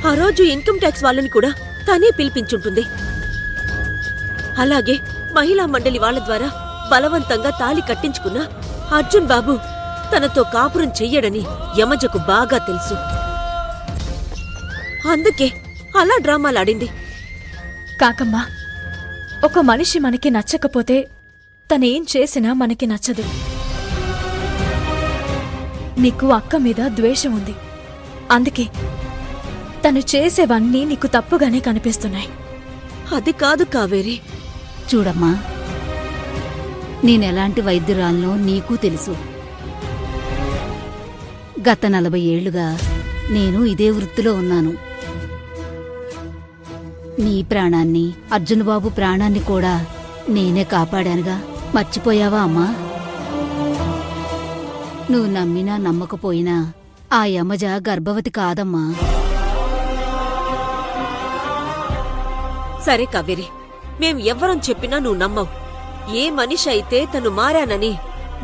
ఆ రోజు income tax వాళ్ళని కూడా తనే పిలిపించుంటుంది. అలాగే మహిళా మండలి వాళ్ళ ద్వారా బలవంతంగా తాళి కట్టించుకున్న అర్జున్ బాబు తనతో కాపురం చెయ్యడని యమజకు బాగా తెలుసు. అందుకే అలా డ్రామాలాడింది. కాకమ్మా, ఒక మనిషి మనకి నచ్చకపోతే తనేం చేసినా మనకి నచ్చదు. నీకు అక్క మీద ద్వేషం ఉంది. అందుకే తను చేసేవన్నీ నీకు తప్పుగానే కనిపిస్తున్నాయి. అది కాదు కావేరి. చూడమ్మా, నేనెలాంటి వైద్యురాలనో నీకూ తెలుసు. గత 40 ఏళ్లుగా నేను ఇదే వృత్తిలో ఉన్నాను. నీ ప్రాణాన్ని, అర్జున్ బాబు ప్రాణాన్ని కూడా నేనే కాపాడానుగా. మర్చిపోయావా అమ్మా? నువ్వు నమ్మినా నమ్మకపోయినా ఆ యమజ గర్భవతి కాదమ్మా. సరే కావేరి, మేం ఎవ్వరం చెప్పినా నువ్వు నమ్మవు. ఏ మనిషి అయితే తను మారానని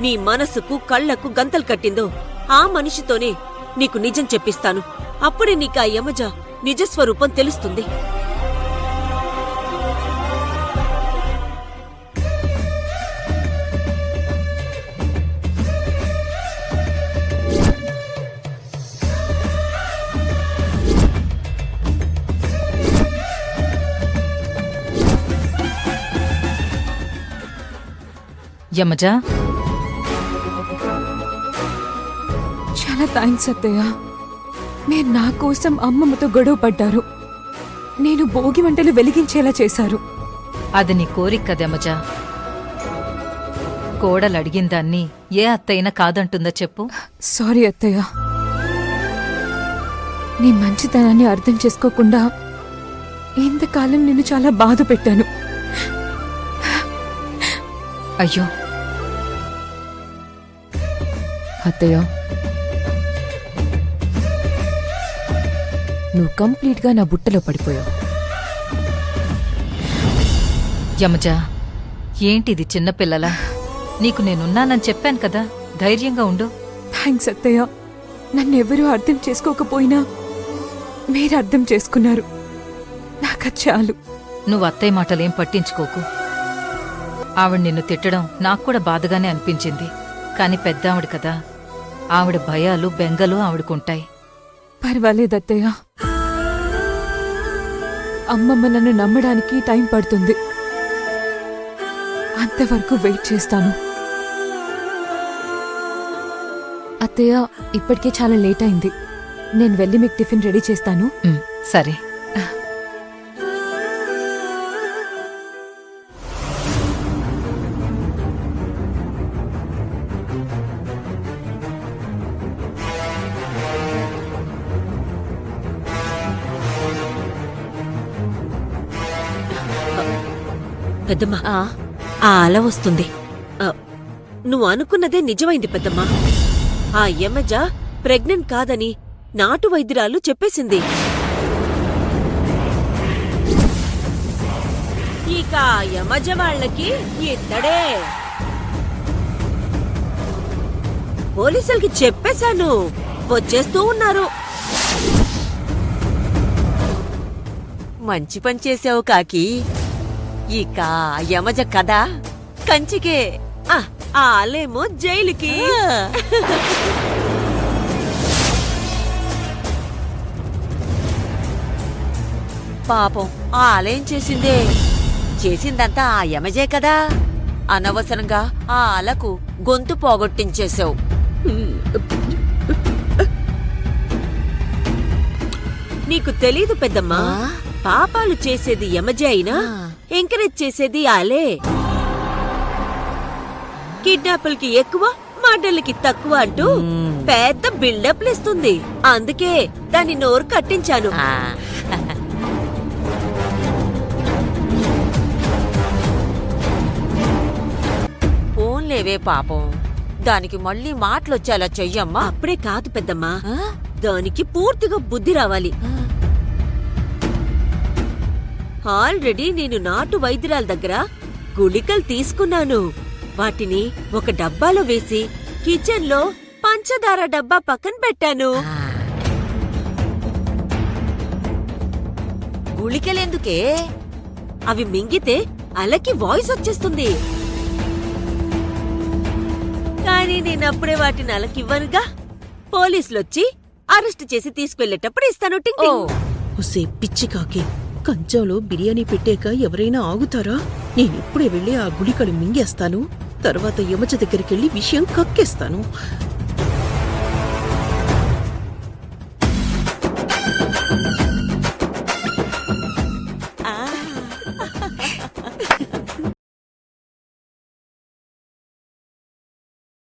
నీ మనసుకు కళ్లకు గంతలు కట్టిందో ఆ మనిషితోనే నీకు నిజం చెప్పిస్తాను. అప్పుడే నీకు ఆ యమజ నిజస్వరూపం తెలుస్తుంది. యమజా, చాలా థ్యాంక్స్ అత్తయ్య. మీరు నా కోసం అమ్మమ్మతో గొడవ పడ్డారు. నేను భోగి మంటలు వెలిగించేలా చేశారు. అది నీ కోరిక కదమజా. కోడలు అడిగిన దాన్ని ఏ అత్తయినా కాదంటుందా చెప్పు? సారీ అత్తయ్య. నీ మంచితనాన్ని అర్థం చేసుకోకుండా ఇంతకాలం నిన్ను చాలా బాధ పెట్టాను. అయ్యో అత్తయ్య, నువ్వు కంప్లీట్గా నా బుట్టలో పడిపోయావు. యమజా, ఏంటిది చిన్నపిల్లలా? నీకు నేనున్నానని చెప్పాను కదా, ధైర్యంగా ఉండు. థ్యాంక్స్ అత్తయ్య. నన్నెవరూ అర్థం చేసుకోకపోయినా మీరు అర్థం చేసుకున్నారు. నాకది చాలు. నువ్వు అత్తయ్య మాటలేం పట్టించుకోకు. ఆవిడ నిన్ను తిట్టడం నాకు కూడా బాధగానే అనిపించింది. కాని పెద్దావిడ కదా, ఆవిడ భయాలు బెంగలు ఆవిడకుంటాయి. పర్వాలేదు అత్తయ్య. అమ్మమ్మ నన్ను నమ్మడానికి టైం పడుతుంది. అంతవరకు వెయిట్ చేస్తాను. అత్తయ్య, ఇప్పటికే చాలా లేట్ అయింది. నేను వెళ్ళి మీకు టిఫిన్ రెడీ చేస్తాను. సరే. పెద్దమ్మా, ఆ అల వస్తుంది. నువ్వు అనుకున్నదే నిజమైంది పెద్దమ్మా. ఆ యమజ ప్రెగ్నెంట్ కాదని నాటు వైద్యురాలు చెప్పేసింది. ఇక ఆ యమజ వాళ్ళకి ఇత్తడే. పోలీసులకి చెప్పేశాను, వచ్చేస్తూ ఉన్నారు. మంచి పని చేసావు కాకి. ఇక యమజ కదా కంచికే, ఆ ఆలేమో జైలుకి. పాపం ఆ ఆలేం చేసిందే? చేసిందంతా ఆ యమజే కదా. అనవసరంగా ఆ ఆలకు గొంతు పోగొట్టించేశావు. నీకు తెలీదు పెద్దమ్మా, పాపాలు చేసేది యమజే అయినా ఎంకరేజ్ చేసేది ఆలే. కిడ్నాపులకి ఎక్కువ, మర్డర్లకి తక్కువ అంటూ పెద్ద బిల్డప్లు ఇస్తుంది. అందుకే దాని నోరు కట్టించాను. పోన్లేవే పాపం, దానికి మళ్ళీ మాటలొచ్చేలా చెయ్యమ్మా. అప్పుడే కాదు పెద్దమ్మా, దానికి పూర్తిగా బుద్ధి రావాలి. ఆల్రెడీ నేను నాటు వైద్యురాల దగ్గర గుళికలు తీసుకున్నాను. వాటిని ఒక డబ్బాలో వేసి కిచెన్లో పంచదార డబ్బా పక్కన పెట్టాను. గుళికలెందుకే? అవి మింగితే అలకి వాయిస్ వచ్చేస్తుంది. కానీ నేనప్పుడే వాటిని అలకివ్వనుగా. పోలీసులొచ్చి అరెస్ట్ చేసి తీసుకెళ్లేటప్పుడు ఇస్తాను. టింగ్ ఓ టింగ్. ఒసే పిచ్చి కాకి, కంచంలో బిర్యానీ పెట్టాక ఎవరైనా ఆగుతారా? నేనిప్పుడే వెళ్ళి ఆ గుళికలు మింగేస్తాను. తర్వాత యమజ దగ్గరికెళ్ళి విషయం కక్కేస్తాను.